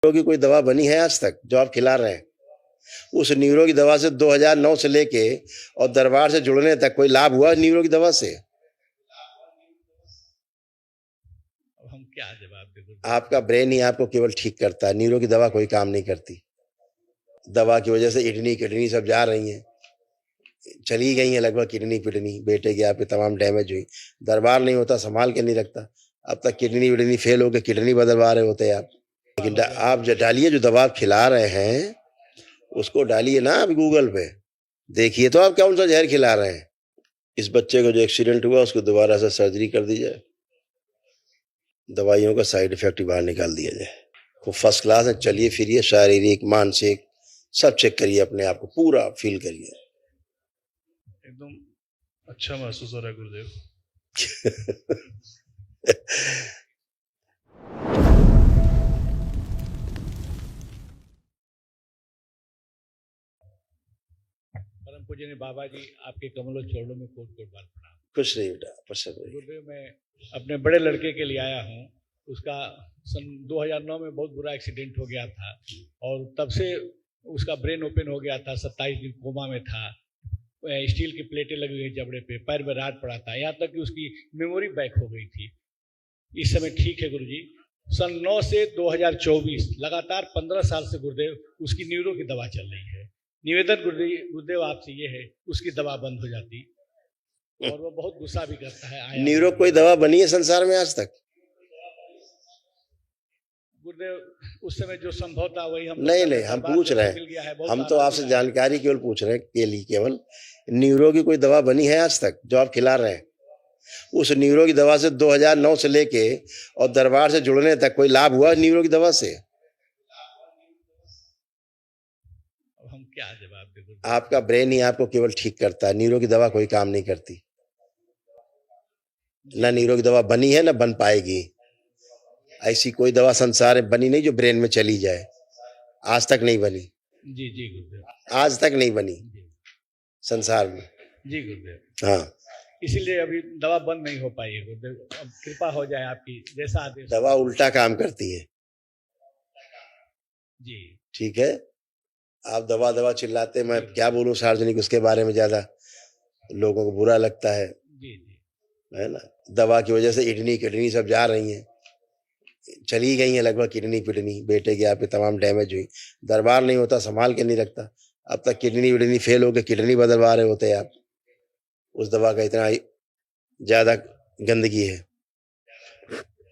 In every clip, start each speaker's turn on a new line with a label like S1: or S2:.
S1: Neuro की कोई दवा बनी है आज तक जो आप खिला रहे हैं? उस न्यूरो की दवा से 2009 से लेके और दरबार से जुड़ने तक कोई लाभ हुआ न्यूरो की दवा से?
S2: अब हम क्या जवाब दें?
S1: आपका ब्रेन ही आपको केवल ठीक करता है, न्यूरो की दवा कोई काम नहीं करती। दवा की वजह से किडनी सब जा रही हैं, चली गई हैं लगभग किडनी बेटे की आपके तमाम डैमेज हुई। दरबार नहीं होता, संभाल के नहीं रखता। अब तक किडनी फेल हो गए, किडनी बदलवा रहे होते आप। लेकिन आप जो डालिए, जो दवा आप खिला रहे हैं उसको डालिए ना आप गूगल पे, देखिए तो आप कौन सा जहर खिला रहे हैं। इस बच्चे को जो एक्सीडेंट हुआ उसको दोबारा से सर्जरी कर दी जाए, दवाइयों का साइड इफेक्ट बाहर निकाल दिया जाए। वो फर्स्ट क्लास है, चलिए फिरिए, शारीरिक मानसिक सब चेक करिए, अपने आप को पूरा फील करिए।
S2: एकदम अच्छा महसूस हो रहा है गुरुदेव। परम पूजनीय बाबा जी, आपके कमलों चरणों में कोट कोट बार प्रणाम।
S1: कुछ नहीं बेटा, प्रसन्न रहिए।
S2: गुरुदेव, मैं अपने बड़े लड़के के लिए आया हूँ। उसका सन 2009 में बहुत बुरा एक्सीडेंट हो गया था और तब से उसका ब्रेन ओपन हो गया था। 27 दिन कोमा में था, स्टील की प्लेटें लगी हुई जबड़े पे, पैर में राड पड़ा था, यहाँ तक कि उसकी मेमोरी बैक हो गई थी। इस समय ठीक है गुरुजी। सन 9 से 2024 लगातार 15 साल से गुरुदेव उसकी न्यूरो की दवा चल रही है। निवेदन गुरुदेव आपसे ये है, उसकी दवा बंद हो जाती और वो बहुत गुस्सा भी करता है।
S1: न्यूरो कोई दवा बनी है संसार में आज तक?
S2: गुरुदेव, उस समय जो संभव था वही हम
S1: नहीं, हम पूछ रहे हैं, हम तो आपसे जानकारी केवल पूछ रहे हैं केवल। न्यूरो की कोई दवा बनी है आज तक जो आप खिला रहे हैं? उस न्यूरो की दवा से 2009 से लेके और दरबार से जुड़ने तक कोई लाभ हुआ न्यूरो की दवा से?
S2: अब हम क्या जवाब दें?
S1: आपका ब्रेन ही आपको केवल ठीक करता है, न्यूरो की दवा कोई काम नहीं करती। ना न्यूरो की दवा बनी है, ना बन पाएगी। ऐसी कोई दवा संसार में बनी नहीं जो ब्रेन में चली जाए, आज तक नहीं बनी।
S2: जी जी गुरुदेव,
S1: आज तक नहीं बनी संसार में।
S2: जी गुरुदेव।
S1: हाँ,
S2: इसीलिए अभी दवा बंद नहीं हो पाई है गुरुदेव। अब कृपा हो जाए आपकी, जैसा आदेश।
S1: दवा उल्टा काम करती है।
S2: जी
S1: ठीक है, आप दवा चिल्लाते, मैं क्या बोलूं सार्वजनिक उसके बारे में, ज्यादा लोगों को बुरा लगता है।
S2: जी जी,
S1: है ना, दवा की वजह से किडनी सब जा रही हैं, चली गई हैं लगभग किडनी बेटे की आपके तमाम डैमेज हुई। दरबार नहीं होता, संभाल के नहीं रखता। अब तक किडनी फेल हो गए, किडनी बदलवा रहे होते आप। उस दवा का इतना ज्यादा गंदगी है,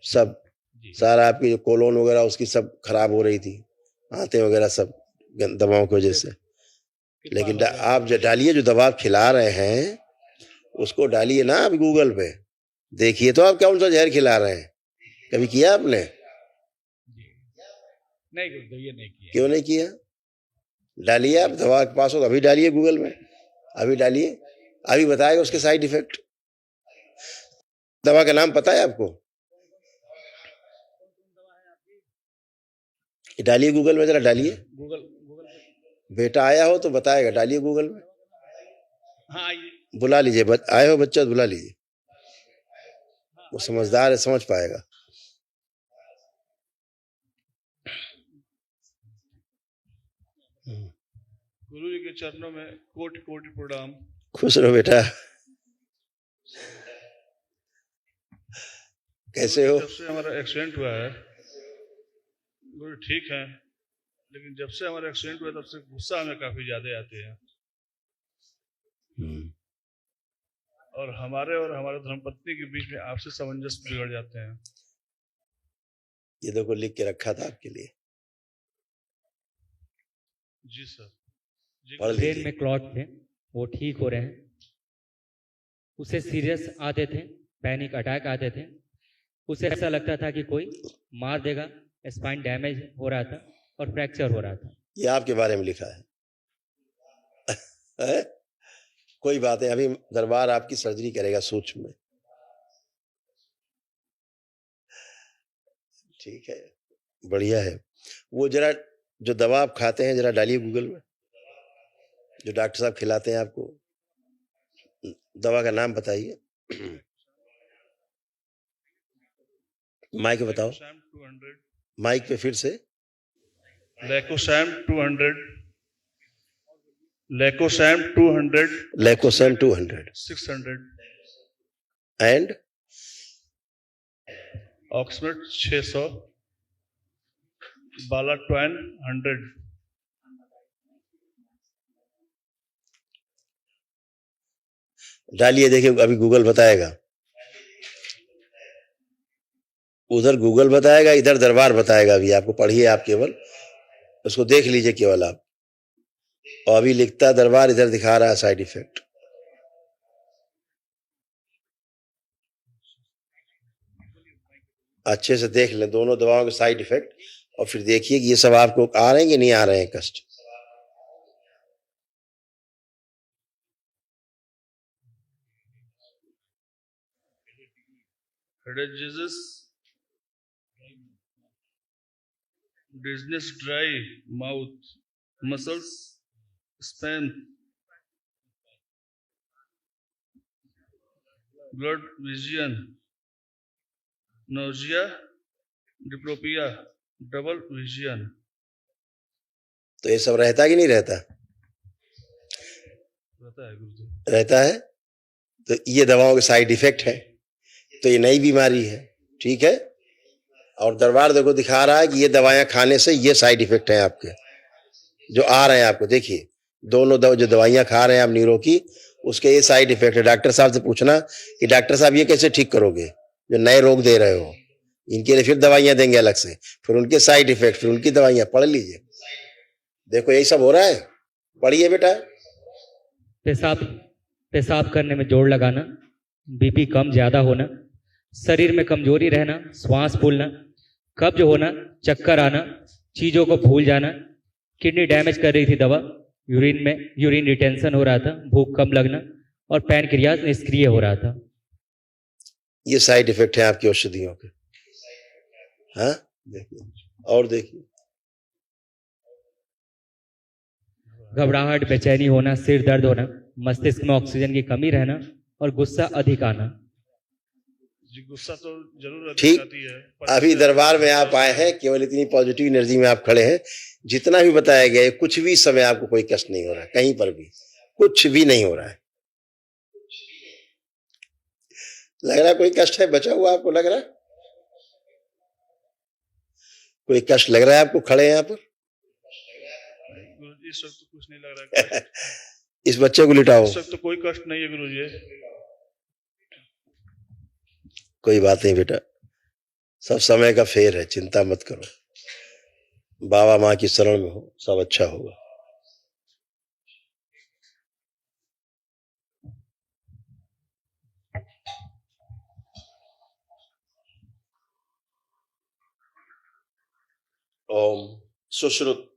S1: सब सारा आपकी जो कोलोन वगैरह उसकी सब खराब हो रही थी, आंतें वगैरह सब दवाओं की वजह से। लेकिन आप जो डालिए, जो दवा आप खिला रहे हैं उसको डालिए ना आप गूगल पे, देखिए तो आप कौन सा जहर खिला रहे हैं। कभी किया आपने?
S2: नहीं गुरुदेव, ये नहीं किया।
S1: क्यों नहीं किया? डालिए, आप दवा के पास हो अभी डालिए गूगल में, अभी डालिए, अभी बताएगा उसके साइड इफेक्ट। दवा का नाम पता है आपको? डालिए गूगल में, जरा डालिए।
S2: गूगल
S1: बेटा आया हो तो बताएगा, डालिए गूगल में।
S2: हाँ,
S1: बुला लीजिए, आए हो बच्चा, बुला लीजिए, वो समझदार है, समझ पाएगा।
S2: गुरु जी के चरणों में कोटि कोटि प्रणाम।
S1: खुश रहो बेटा। कैसे हो?
S2: जब से हमारा एक्सीडेंट हुआ है गुरु, ठीक है, लेकिन जब से हमारा एक्सीडेंट हुआ तब से गुस्सा हमें काफी ज्यादा आते हैं और हमारे धर्मपत्नी के बीच में आपसी सामंजस्य बिगड़ जाते हैं।
S1: ये देखो लिख के रखा था आपके लिए।
S2: जी सर।
S3: ब्रेन में क्लॉट थे, वो ठीक हो रहे हैं। उसे सीरियस आते थे, पैनिक अटैक आते थे, उसे ऐसा लगता था कि कोई मार देगा, स्पाइन डैमेज हो रहा था और फ्रैक्चर हो रहा था।
S1: ये आपके बारे में लिखा है? कोई बात है, अभी दरबार आपकी सर्जरी करेगा सूक्ष्म में। ठीक है, बढ़िया है। वो जरा जो दवा आप खाते हैं जरा डालिए गूगल में, जो डॉक्टर साहब खिलाते हैं आपको, दवा का नाम बताइए। माइक पे बताओ, माइक पे फिर से।
S4: Lacosam 200. Lacosam 200.
S1: Lacosam 200
S4: 600.
S1: and
S4: Oxmet 600. Balatwan 100.
S1: डालिए, देखिए अभी गूगल बताएगा। उधर गूगल बताएगा, इधर दरबार बताएगा। अभी आपको पढ़िए, आप केवल उसको देख लीजिए केवल आप। और अभी लिखता है दरबार, इधर दिखा रहा है साइड इफेक्ट। अच्छे से देख लें दोनों दवाओं के साइड इफेक्ट, और फिर देखिए कि ये सब आपको आ रहे हैं कि नहीं आ रहे हैं कष्ट।
S4: Headache disease, dizziness, dry mouth, muscles, spasm, blurred vision, nausea, diplopia, double vision.
S1: तो ये सब रहता कि नहीं रहता?
S4: रहता है गुरुजी।
S1: रहता है। तो ये दवाओं के साइड इफेक्ट है, तो ये नई बीमारी है, ठीक है। और दरबार देखो दिखा रहा है कि ये दवाएं खाने से ये साइड इफेक्ट हैं आपके जो आ रहे हैं आपको। देखिए दोनों जो दवाइयां खा रहे हैं आप न्यूरो की, उसके ये साइड इफेक्ट है। डॉक्टर साहब से पूछना कि डॉक्टर साहब ये कैसे ठीक करोगे, जो नए रोग दे रहे हो, इनके लिए फिर दवाइयां देंगे अलग से, फिर उनके साइड इफेक्ट, फिर उनकी दवाइयां। पढ़ लीजिए, देखो यही सब हो रहा है। पढ़िए बेटा।
S3: पेशाब करने में जोर लगाना, बीपी कम ज्यादा होना, शरीर में कमजोरी रहना, श्वास फूलना, कब्ज होना, चक्कर आना, चीजों को भूल जाना, किडनी डैमेज कर रही थी दवा, यूरिन रिटेंशन हो रहा था, भूख कम लगना और पैनक्रियाज निष्क्रिय हो रहा था।
S1: ये साइड इफेक्ट है आपकी औषधियों के। हाँ देखिए, और देखिए
S3: घबराहट, बेचैनी होना, सिर दर्द होना, मस्तिष्क में ऑक्सीजन की कमी रहना और गुस्सा अधिक आना।
S4: जी गुस्सा तो जरूर
S1: ठीक।
S4: आती है।
S1: अभी दरबार में आप आए हैं, केवल इतनी पॉजिटिव एनर्जी में आप खड़े हैं। जितना भी बताया गया है, कुछ भी समय आपको कोई कष्ट नहीं हो रहा है, कहीं पर भी कुछ भी नहीं हो रहा है। लग रहा है कोई कष्ट है बचा हुआ आपको? लग रहा है कोई कष्ट लग रहा है आपको खड़े यहाँ पर?
S4: इस वक्त तो कुछ नहीं लग रहा है।
S1: इस बच्चे को लिटाओ।
S4: इस वक्त तो कोई कष्ट नहीं है गुरुजी।
S1: कोई बात नहीं बेटा, सब समय का फेर है, चिंता मत करो। बाबा माँ की शरण में हो, सब अच्छा होगा। ओम सुश्रुत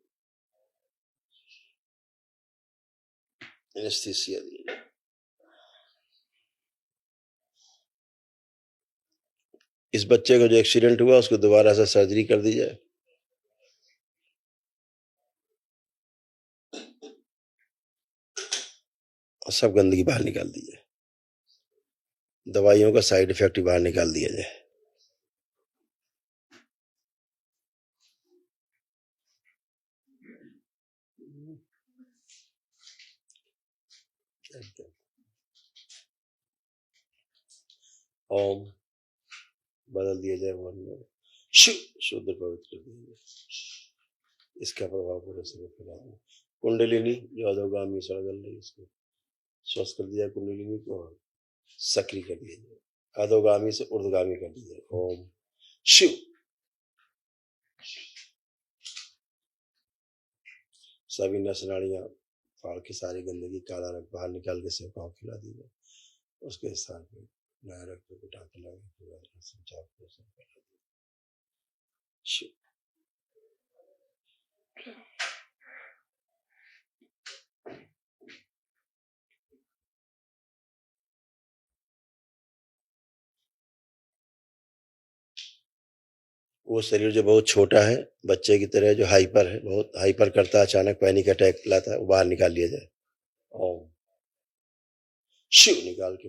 S1: एनेस्थीसिया दीजिए। इस बच्चे को जो एक्सीडेंट हुआ उसको दोबारा से सर्जरी कर दी जाए। और सब गंदगी बाहर निकाल दी जाए, दवाइयों का साइड इफेक्ट बाहर निकाल दिया जाए। ओम बदल दिया जाए वन में, शुद्ध पवित्र दिया जाए। इसका प्रभाव पूरे शरीर पर फैला दिया। कुंडलिनी जो अधोगामी सड़गल रही इसको स्वस्थ कर दिया, कुंडलिनी को सक्रिय कर दिया जाए, अधोगामी से ऊर्ध्वगामी कर दिया जाए। ओम शिव। सभी नस नाड़ियां फाड़ के सारी गंदगी काला रंग बाहर निकाल के सिर पाँव खिला दी जाए। उसके स्थान पे नया रक्त को टाँके लगा पूरा संचार को कर दिया। शिव। वो शरीर जो बहुत छोटा है, बच्चे की तरह जो हाइपर है, बहुत हाइपर करता है, अचानक पैनिक अटैक लाता है, वो बाहर निकाल लिया जाए। ओम शिव। निकाल के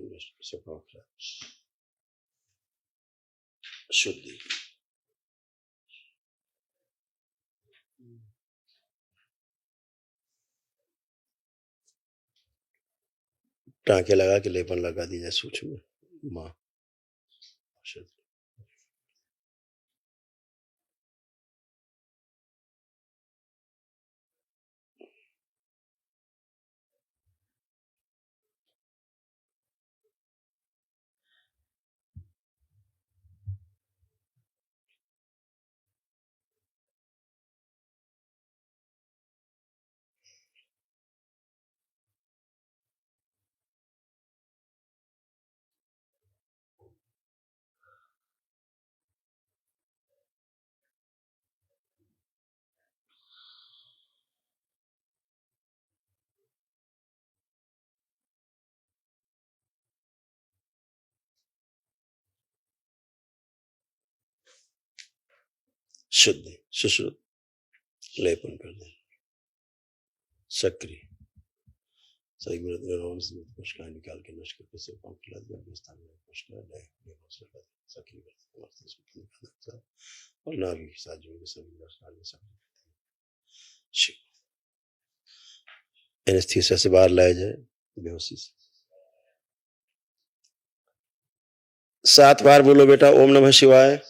S1: शुद्धि। टाँके लगा के लेपन लगा दी जाए सूक्ष्म माँ। शुद्ध सुश्रुत लेपन कर दें। सक्रिय सही कोशिका निकाल के नष्ट करके से पंप खिला दिया स्थान में कोशिका सक्रिय करते और नाभि के साथ जोड़ के सभी स्थान में सक्रिय एनेस्थीसिया से बाहर लाया जाए बेहोशी से। 7 बार बोलो बेटा ओम नमः शिवाय।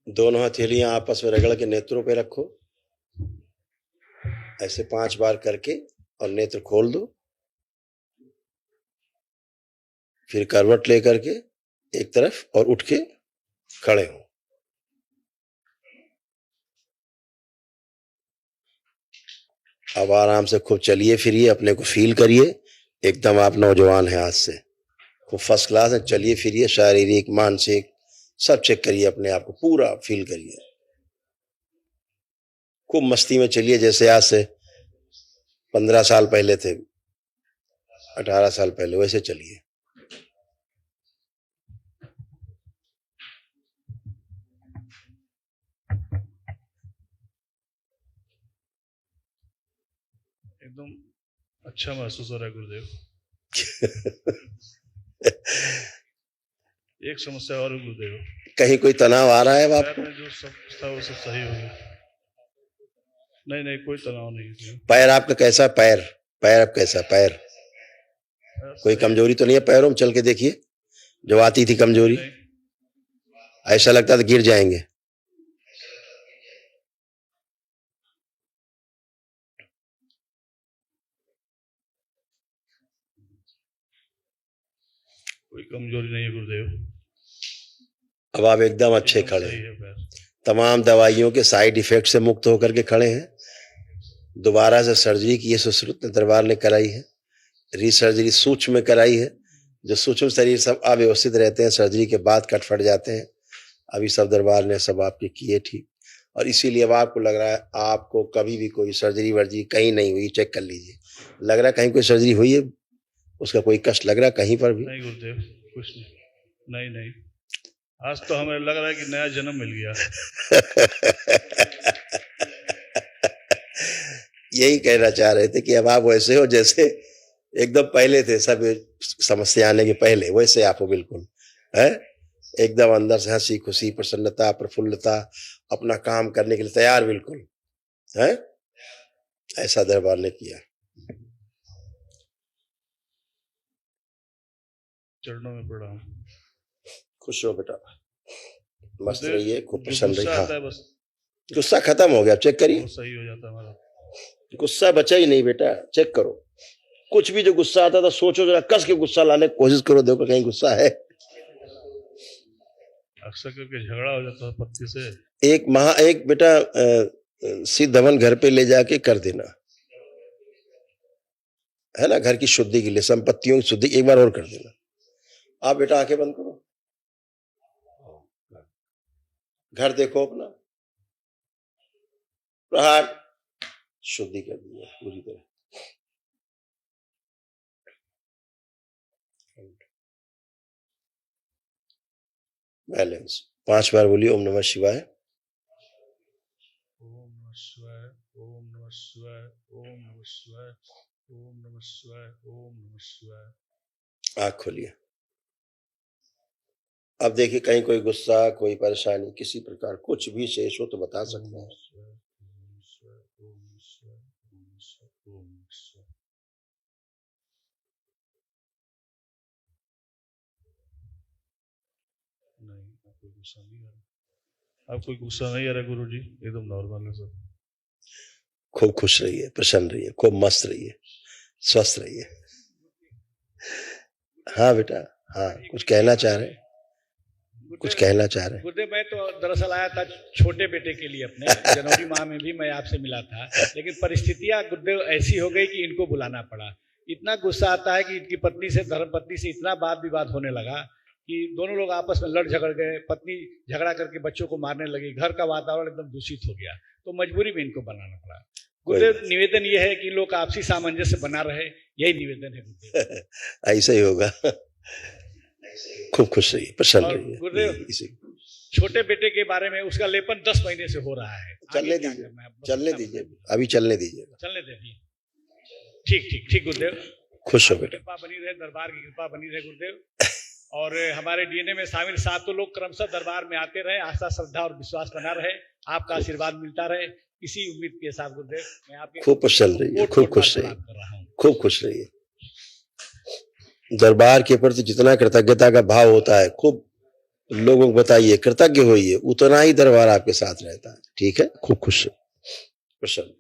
S1: दोनों हथेलियां आपस में रगड़ के नेत्रों पे रखो, ऐसे 5 बार करके और नेत्र खोल दो। फिर करवट लेकर के एक तरफ और उठ के खड़े हो। अब आराम से खूब चलिए फिरिए, अपने को फील करिए एकदम आप नौजवान हैं आज से, खूब फर्स्ट क्लास है। चलिए फिरिए, शारीरिक मानसिक सब चेक करिए, अपने आप को पूरा फील करिए, खूब मस्ती में चलिए जैसे आज से 15 साल पहले थे, 18 साल पहले, वैसे चलिए।
S4: एकदम अच्छा महसूस हो रहा है गुरुदेव। एक समस्या और है गुरुदेव।
S1: कहीं कोई तनाव आ रहा है
S4: पैर
S1: आपको?
S4: में जो सब था वो सब सही हो गया। नहीं कोई तनाव नहीं।
S1: पैर आपका कैसा? पैर आप कैसा? पैर कोई कमजोरी तो नहीं है पैरों में? चल के देखिए, जो आती थी कमजोरी, ऐसा लगता था गिर जाएंगे।
S4: कोई कमजोरी नहीं है गुरुदेव।
S1: अब आप एकदम अच्छे खड़े हैं, तमाम दवाइयों के साइड इफेक्ट से मुक्त होकर के खड़े हैं। दोबारा से सर्जरी की ये सुश्रुत दरबार ने कराई है, रीसर्जरी सूक्ष्म में कराई है। जो सूक्ष्म शरीर सब अव्यवस्थित रहते हैं, सर्जरी के बाद कट फट जाते हैं, अभी सब दरबार ने सब आपके किए ठीक। और इसीलिए अब आपको लग रहा है आपको कभी भी कोई सर्जरी वर्जरी कहीं नहीं हुई, चेक कर लीजिए। लग रहा है कहीं कोई सर्जरी हुई है, उसका कोई कष्ट लग रहा है कहीं पर भी?
S4: नहीं गुरुदेव, कुछ नहीं। आज तो हमें लग रहा है कि नया जन्म मिल गया।
S1: यही कहना चाह रहे थे कि अब आप वैसे हो जैसे एकदम पहले थे, सब समस्या आने के पहले वैसे आप हो बिल्कुल, है एकदम अंदर से हंसी खुशी प्रसन्नता प्रफुल्लता, अपना काम करने के लिए तैयार बिल्कुल, है ऐसा दरबार ने किया।
S4: चरणों में पड़ा हूँ।
S1: खुश हो बेटा, मस्त रहिए, खूब प्रसन्न रहिए। हाँ,
S4: बस
S1: गुस्सा खत्म हो गया, चेक करिए,
S4: सही हो जाता हमारा
S1: गुस्सा बचा ही नहीं बेटा। चेक करो, कुछ भी जो गुस्सा आता था सोचो, जरा कस के गुस्सा लाने की कोशिश करो, देखो कहीं गुस्सा है।
S4: अक्सर करके झगड़ा हो जाता है पत्नी से।
S1: एक बेटा सिद्ध हवन घर पे ले जाके कर देना, है ना, घर की शुद्धि के लिए, संपत्तियों की शुद्धि एक बार और कर देना। आप बेटा आंखें बंद करो, घर देखो अपना, प्रहार शुद्धि कर दिया पूरी तरह। बैलेंस 5 बार बोलिए ओम नमः शिवाय।
S4: ओम नमः शिवाय, ओम नमः शिवाय, ओम नमः शिवाय, ओम नमः शिवाय, ओम नमः शिवाय।
S1: आँख खोलिए। अब देखिए कहीं कोई गुस्सा, कोई परेशानी, किसी प्रकार कुछ भी शेष हो तो बता सकते हैं।
S4: कोई गुस्सा नहीं आ रहा, अब कोई गुस्सा नहीं आ रहा गुरु जी, एकदम नॉर्मल है सब।
S1: खूब खुश रहिए, प्रसन्न रहिए, खूब मस्त रहिए, स्वस्थ रहिए। हाँ बेटा, हाँ कुछ कहना चाह रहे हैं, कुछ कहना चाह रहे हैं।
S2: गुरुदेव, मैं तो दरअसल आया था छोटे बेटे के लिए, अपने जनवरी माह में भी मैं आपसे मिला था, लेकिन परिस्थितियां गुरुदेव ऐसी हो गई कि इनको बुलाना पड़ा। इतना गुस्सा आता है कि इनकी पत्नी से, धर्म पत्नी से इतना वाद विवाद होने लगा कि दोनों लोग आपस में लड़ झगड़ गए, पत्नी झगड़ा करके बच्चों को मारने लगी, घर का वातावरण एकदम दूषित हो गया, तो मजबूरी में इनको बनाना पड़ा। गुरुदेव, निवेदन ये है कि लोग आपसी सामंजस्य बना रहे, यही निवेदन है गुरुदेव।
S1: ऐसा ही होगा। खूब खुश रहिए, प्रसन्न
S2: और
S1: रहिए।
S2: गुरुदेव, छोटे बेटे के बारे में, उसका लेपन 10 महीने से हो रहा है,
S1: चलने
S2: आगे क्या
S1: दीजिए,
S2: करना है? बस
S1: चलने
S2: इतना
S1: दीजिए,
S2: बताइए।
S1: अभी चलने दीजिए।
S2: चलने दीजिए। ठीक ठीक ठीक गुरुदेव,
S1: खुश हो
S2: आपकी
S1: बेटा।
S2: कृपा बनी रहे, दरबार की कृपा बनी रहे गुरुदेव। और हमारे डीएनए में शामिल 7 लोग क्रमशः दरबार में आते रहे, आस्था श्रद्धा और विश्वास बना रहे, आपका आशीर्वाद मिलता रहे, इसी उम्मीद के साथ गुरुदेव मैं आपके
S1: खूब प्रसन्न रहिए,
S2: कोट
S1: खूब
S2: कोट
S1: खुश
S2: बार
S1: रहिए,
S2: प्रणाम कर रहा हूँ।
S1: खूब खुश रहिए। दरबार के प्रति जितना कृतज्ञता का भाव होता है, खूब लोगों को बताइए, कृतज्ञ होइए, उतना ही दरबार आपके साथ रहता है। ठीक है, खूब खुश रहिए, प्रसन्न।